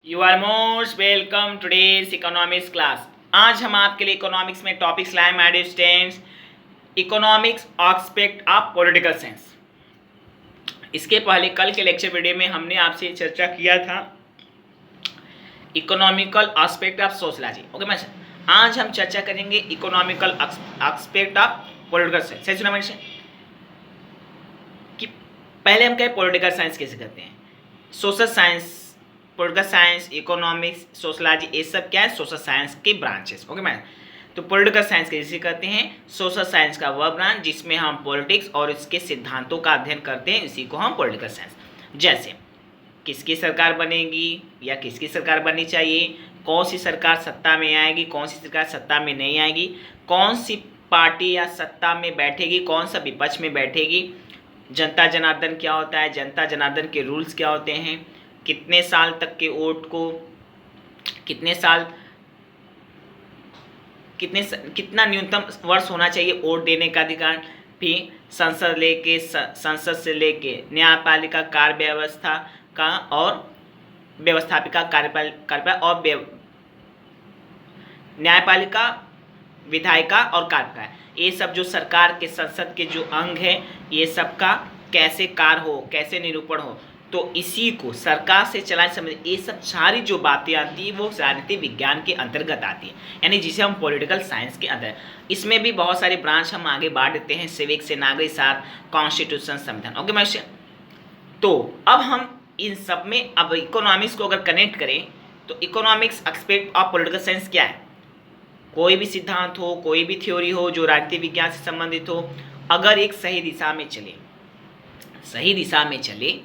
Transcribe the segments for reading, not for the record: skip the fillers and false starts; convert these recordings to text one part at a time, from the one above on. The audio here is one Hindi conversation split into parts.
You are most welcome today's economics class. आज हम आपके लिए इकोनॉमिक्स में टॉपिक्स लाए my dear students, economics aspect of political science. इसके पहले कल के लेक्चर वीडियो में हमने आपसे चर्चा किया था economical aspect of sociology. Okay मैं आज हम चर्चा करेंगे economical aspect of political science. सही सुना मैंने कि पहले हम कहें पॉलिटिकल साइंस कैसे करते हैं, social science, political science, economics, sociology, ये सब क्या है, सोशल साइंस के ब्रांचेस। ओके मैम, तो पॉलिटिकल साइंस कैसे करते हैं, सोशल साइंस का वह ब्रांच जिसमें हम पॉलिटिक्स और इसके सिद्धांतों का अध्ययन करते हैं, इसी को हम पॉलिटिकल साइंस। जैसे किसकी सरकार बनेगी या किसकी सरकार बननी चाहिए, कौन सी सरकार सत्ता में आएगी, कौन सी सरकार सत्ता में नहीं आएगी, कौन सी पार्टी या सत्ता में बैठेगी, कौन सा विपक्ष में बैठेगी, जनता जनार्दन क्या होता है, जनता जनार्दन के रूल्स क्या होते हैं, कितने साल तक के वोट को, कितना न्यूनतम वर्ष होना चाहिए वोट देने का अधिकार, फिर संसद से लेके न्यायपालिका कार्य व्यवस्था का और व्यवस्थापिका कार्यपालिका और न्यायपालिका, विधायिका और कार्यपालिका, ये सब जो सरकार के संसद के जो अंग है, ये सब का कैसे कार्य हो, कैसे निरूपण हो, तो इसी को सरकार से चलाने समझ, ये सब सारी जो बातें आती है वो राजनीतिक विज्ञान के अंतर्गत आती है, यानी जिसे हम पॉलिटिकल साइंस के अंदर। इसमें भी बहुत सारे ब्रांच हम आगे बांट देते हैं, सिविक से नागरिक शास्त्र, कॉन्स्टिट्यूशन, संविधान। ओके मैम, तो अब हम इन सब में अब इकोनॉमिक्स को अगर कनेक्ट करें तो economics aspect of political science क्या है, कोई भी सिद्धांत हो, कोई भी थ्योरी हो जो राजनीतिक विज्ञान से संबंधित हो, अगर एक सही दिशा में चले,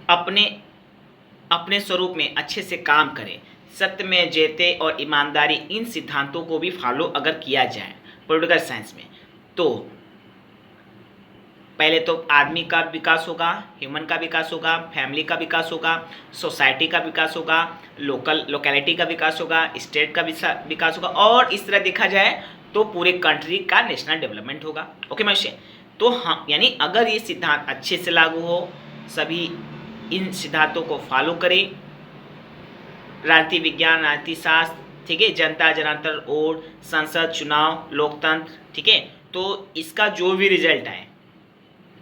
अपने स्वरूप में अच्छे से काम करें, सत्य में जयते और ईमानदारी, इन सिद्धांतों को भी फॉलो अगर किया जाए पॉलिटिकल साइंस में, तो पहले तो आदमी का विकास होगा, ह्यूमन का विकास होगा, फैमिली का विकास होगा, सोसाइटी का विकास होगा, लोकेलिटी का विकास होगा, स्टेट का विकास होगा, और इस तरह देखा जाए तो पूरे कंट्री का नेशनल डेवलपमेंट होगा। ओके मैशे, तो हाँ, यानी अगर ये सिद्धांत अच्छे से लागू हो, सभी इन सिद्धांतों को फॉलो करें, राजनीति विज्ञान, राजनीति शास्त्र, ठीक है, जनता जनार्दन वोट, संसद चुनाव, लोकतंत्र, ठीक है, तो इसका जो भी रिजल्ट आए,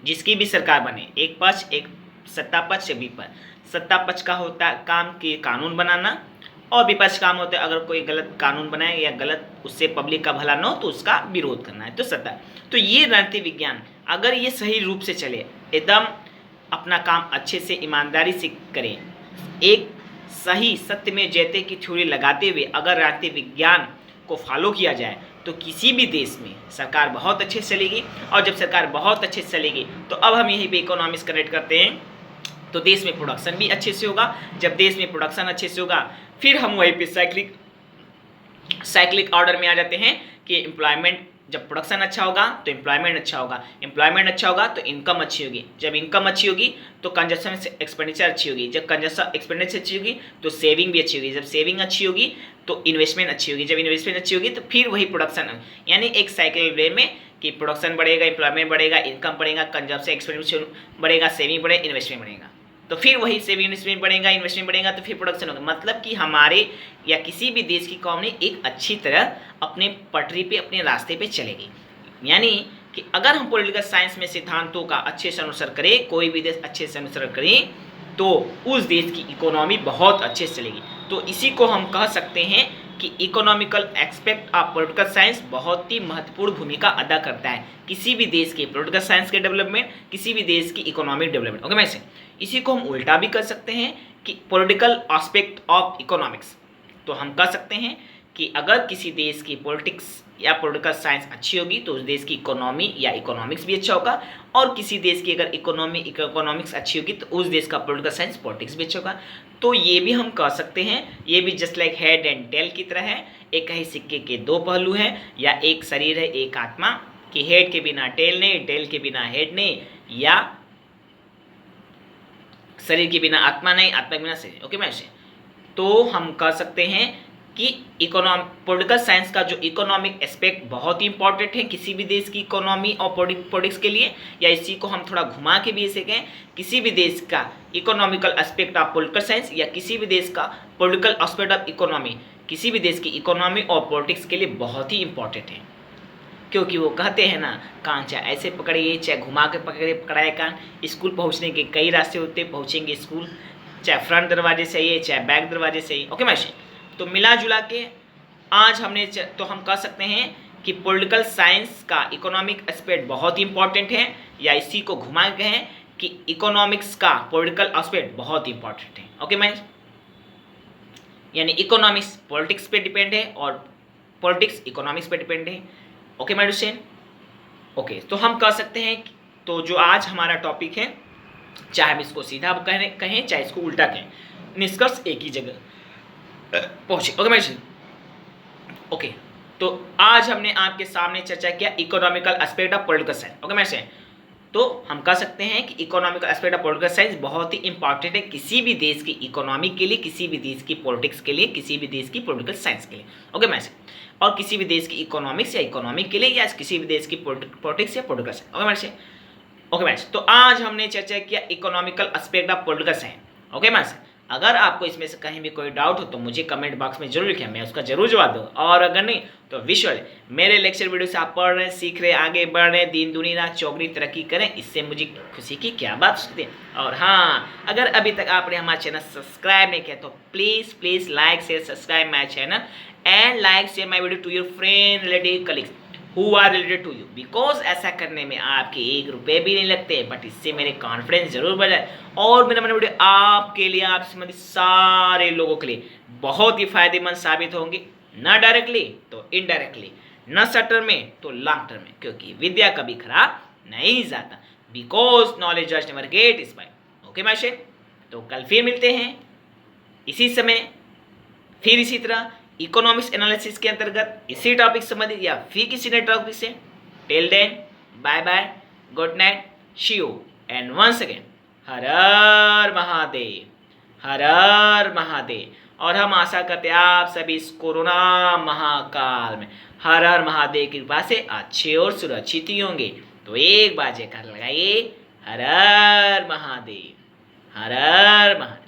जिसकी भी सरकार बने, एक पक्ष, एक सत्ता पक्ष, विपक्ष। सत्ता पक्ष का होता है काम के कानून बनाना, और विपक्ष काम होता है अगर कोई गलत कानून बनाए या गलत उससे पब्लिक का भला न हो तो उसका विरोध करना है, तो सत्ता। तो ये राजनीतिक विज्ञान अगर ये सही रूप से चले, एकदम अपना काम अच्छे से ईमानदारी से करें, एक सही सत्य में जयते की थ्योरी लगाते हुए अगर राजनीतिक विज्ञान को फॉलो किया जाए तो किसी भी देश में सरकार बहुत अच्छे से चलेगी। और जब सरकार बहुत अच्छे से चलेगी तो अब हम यहीं पे इकोनॉमिक्स कनेक्ट करते हैं, तो देश में प्रोडक्शन भी अच्छे से होगा। जब देश में प्रोडक्शन अच्छे से होगा, फिर हम वहीं पे साइक्लिक ऑर्डर में आ जाते हैं कि एम्प्लॉयमेंट, जब प्रोडक्शन अच्छा होगा तो एम्प्लॉयमेंट अच्छा होगा, एम्प्लॉयमेंट अच्छा होगा तो इनकम अच्छी होगी, जब इनकम अच्छी होगी तो कंजप्शन एक्सपेंडिचर अच्छी होगी, जब कंजप्शन एक्सपेंडिचर अच्छी होगी तो सेविंग भी अच्छी होगी, जब सेविंग अच्छी होगी तो इन्वेस्टमेंट अच्छी होगी, जब इन्वेस्टमेंट अच्छी होगी तो फिर वही प्रोडक्शन, यानी एक साइकिल वे में कि प्रोडक्शन बढ़ेगा, एम्प्लॉयमेंट बढ़ेगा, इनकम बढ़ेगा, कंजप्शन एक्सपेंडिचर बढ़ेगा, सेविंग बढ़ेगा, इन्वेस्टमेंट बढ़ेगा, तो फिर वही सेविंग इन्वेस्टमेंट बढ़ेगा तो फिर प्रोडक्शन होगा। मतलब कि हमारे या किसी भी देश की इकोनॉमी एक अच्छी तरह अपने पटरी पे, अपने रास्ते पे चलेगी। यानी कि अगर हम पॉलिटिकल साइंस में सिद्धांतों का अच्छे से अनुसरण करें, कोई भी देश अच्छे से अनुसरण करें, तो उस देश की इकोनॉमी बहुत अच्छे से चलेगी। तो इसी को हम कह सकते हैं कि economical aspect of political science बहुत ही महत्वपूर्ण भूमिका अदा करता है किसी भी देश के पॉलिटिकल साइंस के डेवलपमेंट, किसी भी देश की इकोनॉमिक डेवलपमेंट। ओके मैसे, इसी को हम उल्टा भी कर सकते हैं कि पॉलिटिकल एस्पेक्ट ऑफ इकोनॉमिक्स, तो हम कह सकते हैं कि अगर किसी देश की पॉलिटिक्स या पॉलिटिकल साइंस अच्छी होगी तो उस देश की इकोनॉमी या इकोनॉमिक्स भी अच्छा होगा, और किसी देश की अगर इकोनॉमिक्स अच्छी होगी तो उस देश का पॉलिटिकल साइंस, पॉलिटिक्स भी अच्छा होगा। तो ये भी हम कह सकते हैं, ये भी just like head and tail की तरह है, एक ही सिक्के के दो पहलू हैं, या एक शरीर है एक आत्मा, कि हेड के बिना टेल नहीं, टेल के बिना हेड नहीं, या शरीर के बिना आत्मा नहीं, आत्मा के बिना शरीर। ओके मैम, तो हम कह सकते हैं कि पॉलिटिकल साइंस का जो इकोनॉमिक एस्पेक्ट बहुत ही इंपॉर्टेंट है किसी भी देश की इकोनॉमी और पॉलिटिक्स के लिए, या इसी को हम थोड़ा घुमा के भी सकें, किसी भी देश का economical aspect of political science या किसी भी देश का पॉलिटिकल एस्पेक्ट ऑफ इकोनॉमी किसी भी देश की इकोनॉमी और पॉलिटिक्स के लिए बहुत ही इंपॉर्टेंट है। क्योंकि वो कहते हैं ना, कान चाहे ऐसे पकड़िए चाहे घुमा के पकड़ाए कान, स्कूल पहुंचने के कई रास्ते होते, पहुंचेंगे स्कूल चाहे फ्रंट दरवाजे से ही चाहे बैक दरवाजे से ही। ओके मैश, तो मिला जुला के आज हमने तो हम कह सकते हैं कि पॉलिटिकल साइंस का इकोनॉमिक एस्पेक्ट बहुत ही इंपॉर्टेंट है, या इसी को घुमा के हैं कि इकोनॉमिक्स का पॉलिटिकल एस्पेक्ट बहुत ही इंपॉर्टेंट है। ओके मैश, यानी इकोनॉमिक्स पॉलिटिक्स पे डिपेंड है और पॉलिटिक्स इकोनॉमिक्स पे डिपेंड है। ओके माय डियर, ओके, तो हम कह सकते हैं तो जो आज हमारा टॉपिक है, चाहे हम इसको सीधा कहें चाहे इसको उल्टा कहें, निष्कर्ष एक ही जगह पहुंचे। ओके माय डियर, ओके, तो आज हमने आपके सामने चर्चा किया economical aspect of political science. Okay my dear, तो हम कह सकते हैं कि economical aspect of political science बहुत ही इंपॉर्टेंट है किसी भी देश की इकोनॉमी के लिए, किसी भी देश की पॉलिटिक्स के लिए, किसी भी देश की पॉलिटिकल साइंस के लिए। ओके मैच, और किसी भी देश की इकोनॉमिक्स या इकोनॉमिक के लिए, या किसी भी देश की पॉलिटिक्स या political science. Okay match, okay match, तो आज हमने चर्चा किया economical aspect of political science. Okay match, अगर आपको इसमें से कहीं भी कोई डाउट हो तो मुझे कमेंट बॉक्स में जरूर लिखें, मैं उसका जरूर जवाब दूँ। और अगर नहीं तो विजुअल मेरे लेक्चर वीडियो से आप पढ़ रहे हैं, सीख रहे हैं, आगे बढ़ रहे हैं, दिन दुनी रात चौगनी तरक्की करें, इससे मुझे खुशी की क्या बात सकती है। और हाँ, अगर अभी तक आपने हमारा चैनल सब्सक्राइब नहीं किया तो please like share subscribe my channel and like share my video to your friend relative colleagues who are related to you, because ऐसा करने में आपके 1 रुपये भी नहीं लगते, बट इससे मेरे कॉन्फिडेंस जरूर बढ़ जाए और मेरा वीडियो आपके लिए, आप संबंधित सारे लोगों के लिए बहुत ही फायदेमंद साबित होंगे, न डायरेक्टली तो इनडायरेक्टली, न शॉर्ट टर्म में तो लॉन्ग टर्म में, क्योंकि विद्या कभी खराब नहीं जाता, because knowledge just never get expired. Okay my, तो कल फिर मिलते हैं इसी समय, फिर इसी तरह इकोनॉमिक्स एनालिसिस के अंतर्गत इसी टॉपिक संबंधित या फिर किसी नए टॉपिक से। Till then bye bye, good night, see you and once again Har Har Mahadev, Har Har Mahadev. और हम आशा करते हैं आप सभी इस कोरोना महाकाल में हर हर महादेव की कृपा से अच्छे और सुरक्षित ही होंगे। तो एक बार जयकार लगाइए, हर हर महादेव, हर हर महादेव।